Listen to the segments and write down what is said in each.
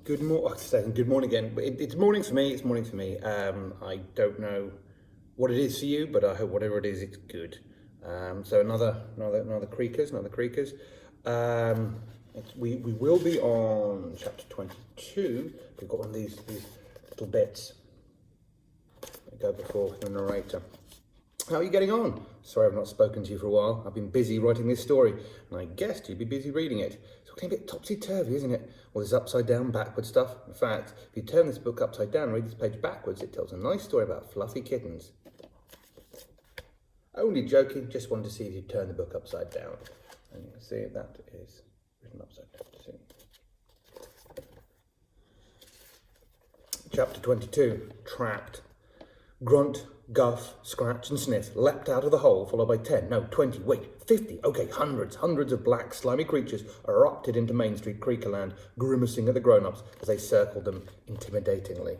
Good morning again. It's morning for me. It's morning for me. I don't know what it is for you, but I hope whatever it is, it's good. So another creakers. We will be on chapter 22. We've got one of these little bits that go before the narrator. How are you getting on? Sorry I've not spoken to you for a while. I've been busy writing this story, and I guessed you'd be busy reading it. It's looking a bit topsy-turvy, isn't it? All this upside-down, backward stuff. In fact, if you turn this book upside down and read this page backwards, it tells a nice story about fluffy kittens. Only joking, just wanted to see if you turn the book upside down. And you can see that is written upside down. See? Chapter 22, Trapped. Grunt, Guff, Scratch and Sniff leapt out of the hole, followed by 10, no, 20, wait, 50, okay, hundreds of black, slimy creatures erupted into Main Street Creakerland, grimacing at the grown-ups as they circled them intimidatingly.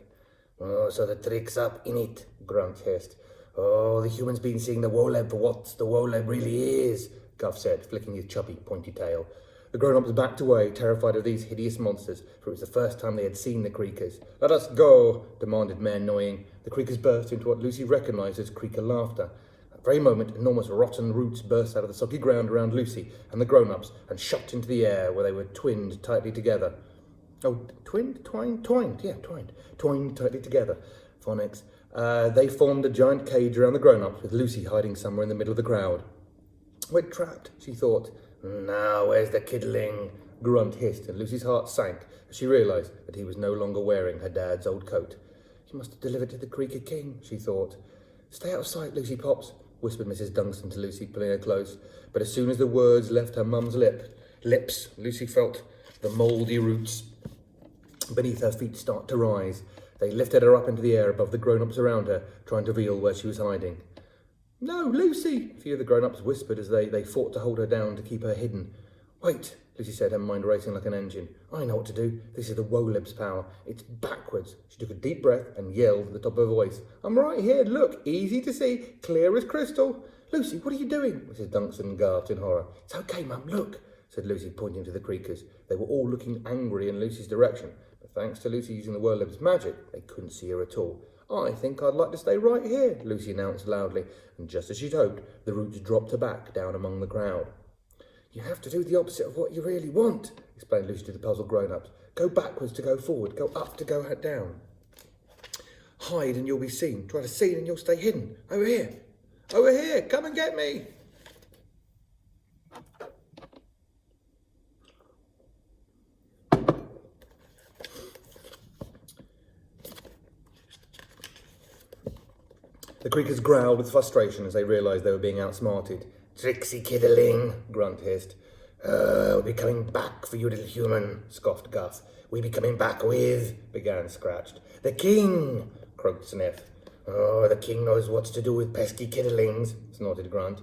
Oh, so the trick's up in it, Grunt hissed. Oh, the human's been seeing the Woleb for what the Woleb really is, Guff said, flicking his chubby, pointy tail. The grown-ups backed away, terrified of these hideous monsters, for it was the first time they had seen the Creakers. Let us go, demanded Mayor Noying. The Creakers burst into what Lucy recognised as Creaker laughter. At that very moment, enormous rotten roots burst out of the soggy ground around Lucy and the grown-ups and shot into the air, where they were twinned tightly together. Oh, twined tightly together. Phonics. They formed a giant cage around the grown-ups, with Lucy hiding somewhere in the middle of the crowd. We're trapped, she thought. Now, where's the kiddling? Grunt hissed, and Lucy's heart sank as she realised that he was no longer wearing her dad's old coat. He must have delivered to the Creaker King, she thought. Stay out of sight, Lucy Pops, whispered Mrs. Dunstan to Lucy, pulling her close. But as soon as the words left her mum's lips, Lucy felt the mouldy roots beneath her feet start to rise. They lifted her up into the air above the grown-ups around her, trying to reveal where she was hiding. No, Lucy, a few of the grown-ups whispered as they fought to hold her down to keep her hidden. Wait, Lucy said, her mind racing like an engine. I know what to do. This is the Woleb's power. It's backwards. She took a deep breath and yelled at the top of her voice. I'm right here. Look, easy to see, clear as crystal. Lucy, what are you doing? Mrs. Dunstan gasped in horror. It's okay, Mum, look, said Lucy, pointing to the Creakers. They were all looking angry in Lucy's direction, but thanks to Lucy using the Woleb's magic, they couldn't see her at all. I think I'd like to stay right here, Lucy announced loudly, and just as she'd hoped, the roots dropped her back down among the crowd. You have to do the opposite of what you really want, explained Lucy to the puzzled grown-ups. Go backwards to go forward, go up to go down. Hide and you'll be seen. Try to see and you'll stay hidden. Over here. Over here, come and get me. The Creakers growled with frustration as they realised they were being outsmarted. Tricksy kiddling, Grunt hissed. We'll be coming back for you, little human, scoffed Guff. We'll be coming back with, began Scratched. The King, croaked Sniff. Oh, the King knows what to do with pesky kiddlings, snorted Grunt.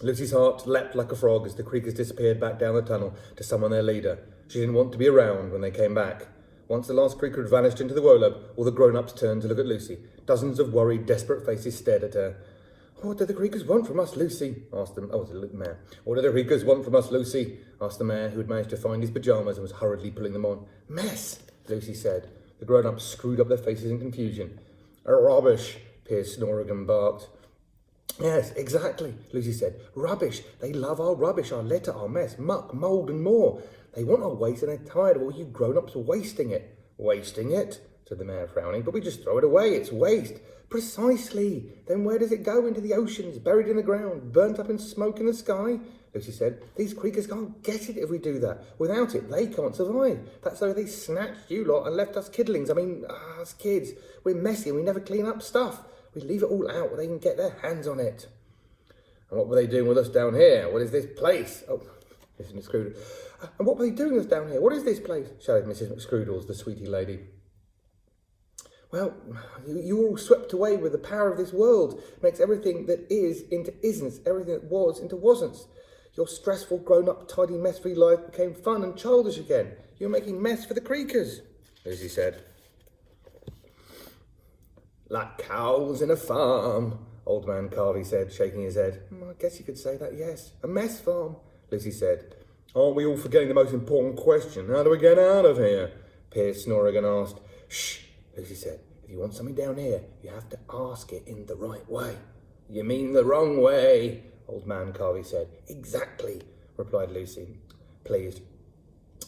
Lucy's heart leapt like a frog as the Creakers disappeared back down the tunnel to summon their leader. She didn't want to be around when they came back. Once the last Creaker had vanished into the Woleb, all the grown-ups turned to look at Lucy. Dozens of worried, desperate faces stared at her. What do the Creakers want from us, Lucy? Asked the mayor. What do the Creakers want from us, Lucy? Asked the mayor, who had managed to find his pyjamas and was hurriedly pulling them on. Mess, Lucy said. The grown-ups screwed up their faces in confusion. Rubbish, Piers Snorrigan barked. Yes, exactly, Lucy said. Rubbish. They love our rubbish, our litter, our mess, muck, mould and more. They want our waste and they're tired of all you grown-ups wasting it. Wasting it? Said the mayor, frowning. But we just throw it away. It's waste. Precisely. Then where does it go? Into the oceans, buried in the ground, burnt up in smoke in the sky? Lucy said. These Creakers can't get it if we do that. Without it, they can't survive. That's why they snatched you lot and left us kiddlings. Us kids. We're messy and we never clean up stuff. We leave it all out where they can get their hands on it. And what were they doing with us down here? What is this place? Oh, Mrs. McScrudle. And what were they doing with us down here? What is this place? Shouted Mrs. McScrudles, the sweetie lady. Well, you were all swept away with the power of this world. It makes everything that is into isn't, everything that was into wasn't. Your stressful, grown-up, tidy, mess-free life became fun and childish again. You're making mess for the Creakers, Lucy said. Like cows in a farm, Old Man Carvey said, shaking his head. I guess you could say that, yes. A mess farm, Lucy said. Aren't we all forgetting the most important question? How do we get out of here? Piers Snorrigan asked. Shh, Lucy said. If you want something down here, you have to ask it in the right way. You mean the wrong way, Old Man Carvey said. Exactly, replied Lucy, pleased.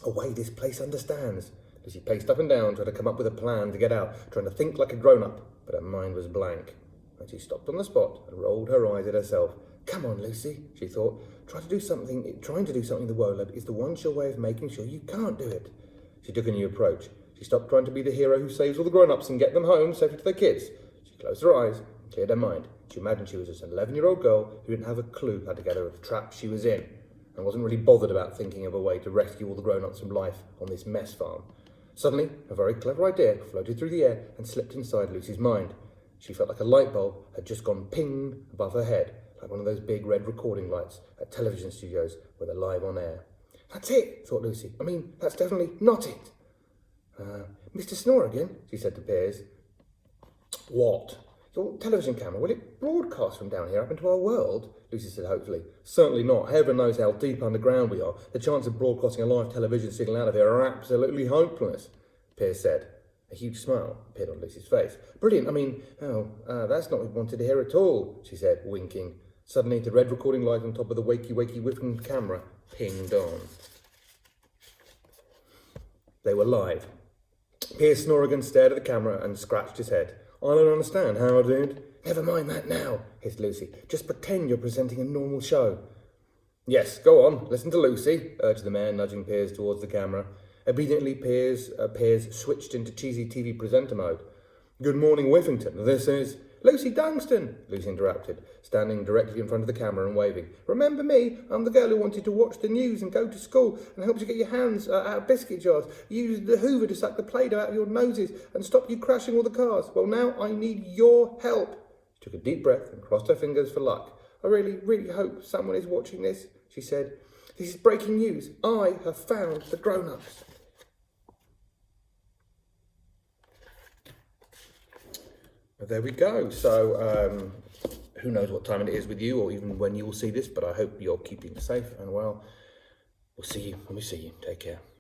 A way this place understands. Lucy paced up and down, trying to come up with a plan to get out, trying to think like a grown-up, but her mind was blank. And she stopped on the spot and rolled her eyes at herself. Come on, Lucy, she thought. Trying to do something in the world is the one sure way of making sure you can't do it. She took a new approach. She stopped trying to be the hero who saves all the grown-ups and get them home safely to their kids. She closed her eyes and cleared her mind. She imagined she was just an 11-year-old girl who didn't have a clue how to get out of the trap she was in and wasn't really bothered about thinking of a way to rescue all the grown-ups from life on this mess farm. Suddenly, a very clever idea floated through the air and slipped inside Lucy's mind. She felt like a light bulb had just gone ping above her head, like one of those big red recording lights at television studios where they're live on air. That's it, thought Lucy. I mean, that's definitely not it. Mr. Snorrigan, she said to Piers. What? Your television camera, will it broadcast from down here up into our world? Lucy said hopefully. Certainly not. Heaven knows how deep underground we are. The chance of broadcasting a live television signal out of here are absolutely hopeless, Piers said. A huge smile appeared on Lucy's face. Brilliant. I mean, that's not what we wanted to hear at all, she said, winking. Suddenly, the red recording light on top of the wakey whipping camera pinged on. They were live. Piers Snorrigan stared at the camera and scratched his head. I don't understand how I did. Never mind that now, hissed Lucy. Just pretend you're presenting a normal show. Yes, go on, listen to Lucy, urged the man, nudging Piers towards the camera. Obediently, Piers switched into cheesy TV presenter mode. Good morning, Whiffington. This is... Lucy Dunstan, Lucy interrupted, standing directly in front of the camera and waving. Remember me? I'm the girl who wanted to watch the news and go to school and help you get your hands out of biscuit jars. Use the hoover to suck the Play-Doh out of your noses and stop you crashing all the cars. Well, now I need your help. She took a deep breath and crossed her fingers for luck. I really hope someone is watching this, she said. This is breaking news. I have found the grown-ups. There we go. So, who knows what time it is with you or even when you will see this, but I hope you're keeping safe and well. We'll see you when we see you. Take care.